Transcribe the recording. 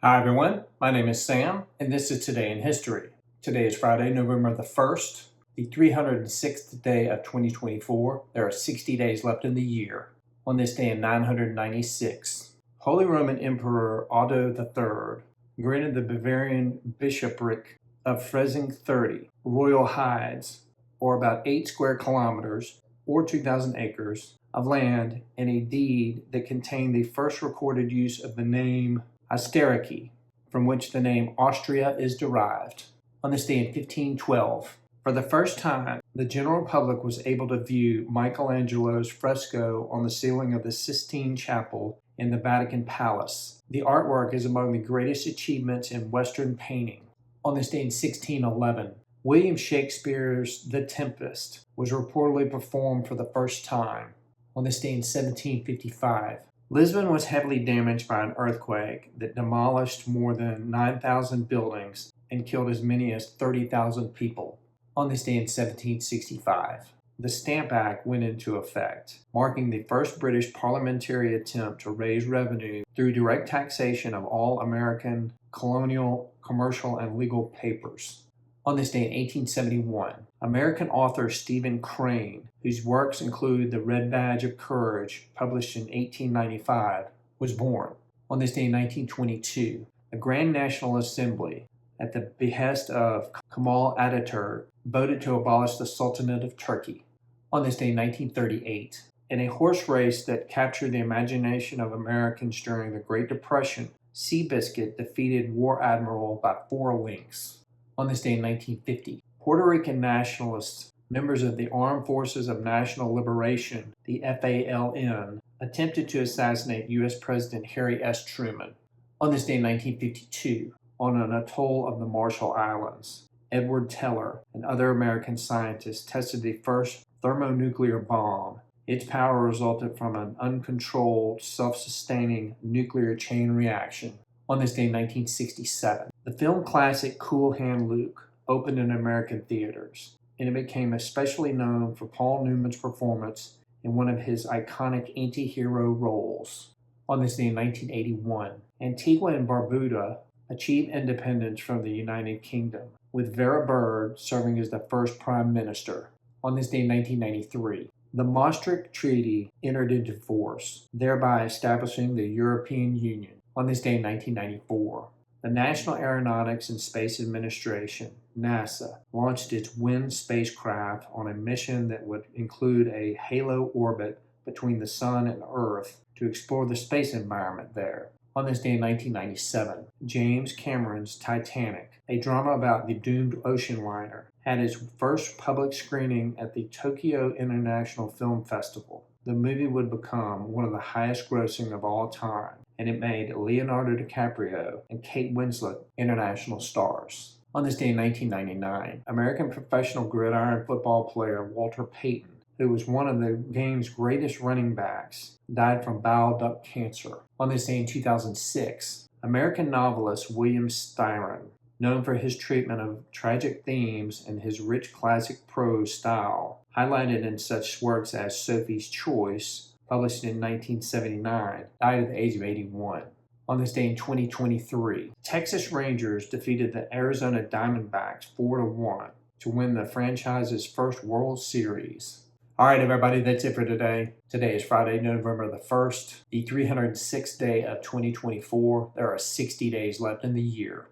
Hi everyone, my name is Sam, and this is Today in History. Today is Friday, November the 1st, the 306th day of 2024. There are 60 days left in the year. On this day in 996, Holy Roman Emperor Otto III granted the Bavarian bishopric of Freising 30 royal hides, or about 8 square kilometers, or 2,000 acres, of land in a deed that contained the first recorded use of the name Maastricht, from which the name Austria is derived. On this day in 1512, for the first time, the general public was able to view Michelangelo's fresco on the ceiling of the Sistine Chapel in the Vatican Palace. The artwork is among the greatest achievements in Western painting. On this day in 1611, William Shakespeare's The Tempest was reportedly performed for the first time. On this day in 1755, Lisbon was heavily damaged by an earthquake that demolished more than 9,000 buildings and killed as many as 30,000 people. On this day in 1765, the Stamp Act went into effect, marking the first British parliamentary attempt to raise revenue through direct taxation of all American colonial, commercial, and legal papers. On this day in 1871, American author Stephen Crane, whose works include The Red Badge of Courage, published in 1895, was born. On this day in 1922, the Grand National Assembly, at the behest of Kemal Ataturk, voted to abolish the Sultanate of Turkey. On this day in 1938, in a horse race that captured the imagination of Americans during the Great Depression, Seabiscuit defeated War Admiral by 4 lengths. On this day in 1950, Puerto Rican nationalists, members of the Armed Forces of National Liberation, the FALN, attempted to assassinate U.S. President Harry S. Truman. On this day in 1952, on an atoll of the Marshall Islands, Edward Teller and other American scientists tested the first thermonuclear bomb. Its power resulted from an uncontrolled, self-sustaining nuclear chain reaction. On this day in 1967, the film classic Cool Hand Luke opened in American theaters, and it became especially known for Paul Newman's performance in one of his iconic anti-hero roles. On this day in 1981, Antigua and Barbuda achieved independence from the United Kingdom, with Vera Bird serving as the first prime minister. On this day in 1993, the Maastricht Treaty entered into force, thereby establishing the European Union. On this day in 1994, the National Aeronautics and Space Administration, NASA, launched its WIN spacecraft on a mission that would include a halo orbit between the Sun and Earth to explore the space environment there. On this day in 1997, James Cameron's Titanic, a drama about the doomed ocean liner, had its first public screening at the Tokyo International Film Festival. The movie would become one of the highest grossing of all time, and it made Leonardo DiCaprio and Kate Winslet international stars. On this day in 1999, American professional gridiron football player Walter Payton, who was one of the game's greatest running backs, died from bile duct cancer. On this day in 2006, American novelist William Styron, known for his treatment of tragic themes and his rich classic prose style, highlighted in such works as Sophie's Choice, published in 1979, died at the age of 81. On this day in 2023, Texas Rangers defeated the Arizona Diamondbacks 4-1 to win the franchise's first World Series. All right, everybody, that's it for today. Today is Friday, November the 1st, the 306th day of 2024. There are 60 days left in the year.